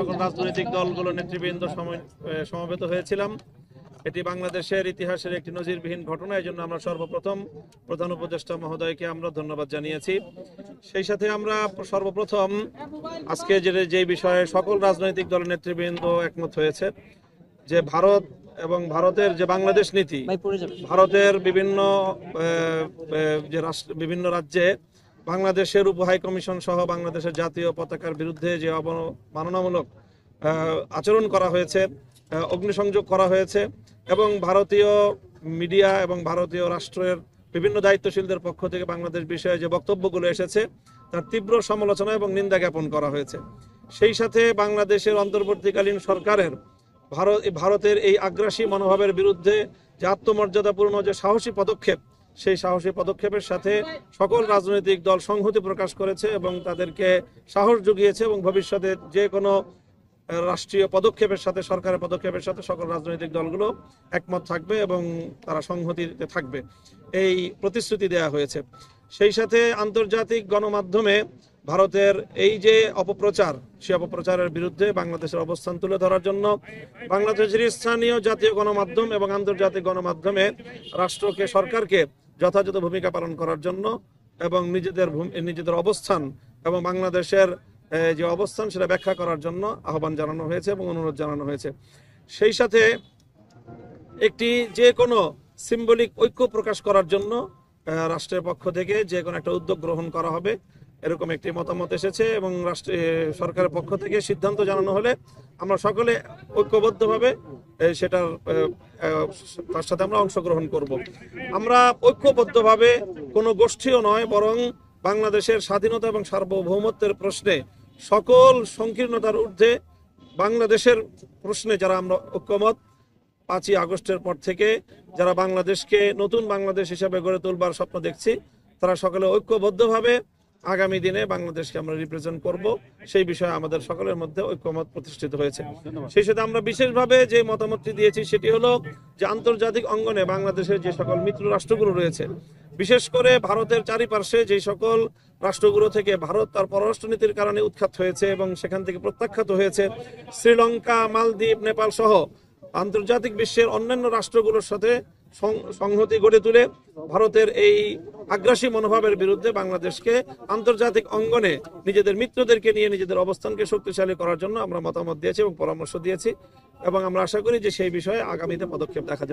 সকল রাজনৈতিক দলগুলো নেতৃবৃন্দ সমবেত হয়েছিলাম। এটি বাংলাদেশের ইতিহাসের একটি নজিরবিহীন ঘটনা। এই জন্য আমরা সর্বপ্রথম প্রধান উপদেষ্টা মহোদয়কে আমরা ধন্যবাদ জানিয়েছি। সেই সাথে আমরা সর্বপ্রথম আজকে যে বিষয়ে সকল রাজনৈতিক দলের নেতৃবৃন্দ একমত হয়েছে যে ভারত এবং ভারতের যে বাংলাদেশ নীতি, ভারতের বিভিন্ন রাজ্যে বাংলাদেশের উপ হাই কমিশন সহ বাংলাদেশের জাতীয় পতাকার বিরুদ্ধে যে অবমাননামূলক আচরণ করা হয়েছে, অগ্নিসংযোগ করা হয়েছে এবং ভারতীয় মিডিয়া এবং ভারতীয় রাষ্ট্রের বিভিন্ন দায়িত্বশীলদের পক্ষ থেকে বাংলাদেশ বিষয়ে যে বক্তব্যগুলো এসেছে তার তীব্র সমালোচনা এবং নিন্দা জ্ঞাপন করা হয়েছে। সেই সাথে বাংলাদেশের অন্তর্বর্তীকালীন সরকারের ভারতের এই আগ্রাসী মনোভাবের বিরুদ্ধে যে আত্মমর্যাদাপূর্ণ যে সাহসী পদক্ষেপ, সেই সাহসী পদক্ষেপের সাথে সকল রাজনৈতিক দল সংহতি প্রকাশ করেছে এবং তাদেরকে সাহস জুগিয়েছে এবং ভবিষ্যতে যে কোনো রাষ্ট্রীয় পদক্ষেপের সাথে, সরকারের পদক্ষেপের সাথে সকল রাজনৈতিক দলগুলো একমত থাকবে এবং তারা সংহতিতে থাকবে, এই প্রতিশ্রুতি দেওয়া হয়েছে। সেই সাথে আন্তর্জাতিক গণমাধ্যমে ভারতের এই যে অপপ্রচার, সেই অপপ্রচারের বিরুদ্ধে বাংলাদেশের অবস্থান তুলে ধরার জন্য বাংলাদেশের স্থানীয় জাতীয় গণমাধ্যম এবং আন্তর্জাতিক গণমাধ্যমে রাষ্ট্রকে, সরকারকে যথাযথ ভূমিকা পালন করার জন্য এবং নিজেদের অবস্থান এবং বাংলাদেশের যে অবস্থান সেটা ব্যাখ্যা করার জন্য আহ্বান জানানো হয়েছে এবং অনুরোধ জানানো হয়েছে। সেই সাথে একটি যে কোনো সিম্বলিক ঐক্য প্রকাশ করার জন্য রাষ্ট্রের পক্ষ থেকে যে কোনো একটা উদ্যোগ গ্রহণ করা হবে, এরকম একটি মতামত এসেছে এবং সরকারের পক্ষ থেকে সিদ্ধান্ত জানানো হলে আমরা সকলে ঐক্যবদ্ধভাবে তার সাথে আমরা অংশগ্রহণ করব। আমরা ঐক্যবদ্ধভাবে কোনো গোষ্ঠীও নয়, বরং বাংলাদেশের স্বাধীনতা এবং সার্বভৌমত্বের প্রশ্নে সকল সংকীর্ণতার ঊর্ধ্বে বাংলাদেশের প্রশ্নে যারা আমরা ঐক্যমত, 5ই আগস্টের পর থেকে যারা বাংলাদেশকে নতুন বাংলাদেশ হিসেবে গড়ে তুলবার স্বপ্ন দেখছি, তারা সকলে ঐক্যবদ্ধভাবে আগামী দিনে বাংলাদেশকে আমরা রিপ্রেজেন্ট করব, সেই বিষয়ে আমাদের সকলের মধ্যে ঐক্যমত প্রতিষ্ঠিত হয়েছে। সেই সাথে আমরা বিশেষভাবে যে মতামতটি দিয়েছি সেটি হলো যে আন্তর্জাতিক অঙ্গনে বাংলাদেশের যে সকল মিত্র রাষ্ট্রগুলো রয়েছে, বিশেষ করে ভারতের চারিপার্শ্বে যে সকল রাষ্ট্রগুলো থেকে ভারত তার পররাষ্ট্রনীতির কারণে উৎখাত হয়েছে এবং সেখান থেকে প্রত্যাখ্যাত হয়েছে, শ্রীলঙ্কা, মালদ্বীপ, নেপাল সহ আন্তর্জাতিক বিশ্বের অন্যান্য রাষ্ট্রগুলোর সাথে সংহতি গড়ে তুলে ভারতের এই আগ্রাসী মনোভাবের বিরুদ্ধে বাংলাদেশকে আন্তর্জাতিক অঙ্গনে নিজেদের মিত্রদেরকে নিয়ে নিজেদের অবস্থানকে শক্তিশালী করার জন্য আমরা মতামত দিয়েছি এবং পরামর্শ দিয়েছি এবং আমরা আশা করি যে সেই বিষয়ে আগামীতে পদক্ষেপ দেখা যাবে।